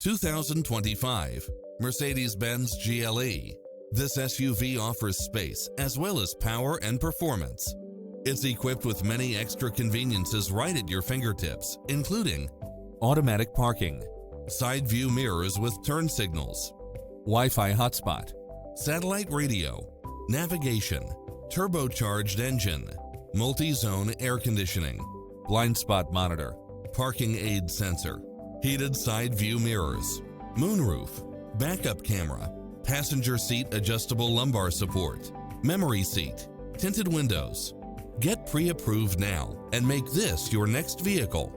2025 Mercedes-Benz GLE. This SUV offers space as well as power and performance. It's equipped with many extra conveniences right at your fingertips, including automatic parking, side view mirrors with turn signals, Wi-Fi hotspot, satellite radio, navigation, turbocharged engine, multi-zone air conditioning, blind spot monitor, parking aid sensor, heated side view mirrors, moonroof, backup camera, passenger seat adjustable lumbar support, memory seat, tinted windows. Get pre-approved now and make this your next vehicle.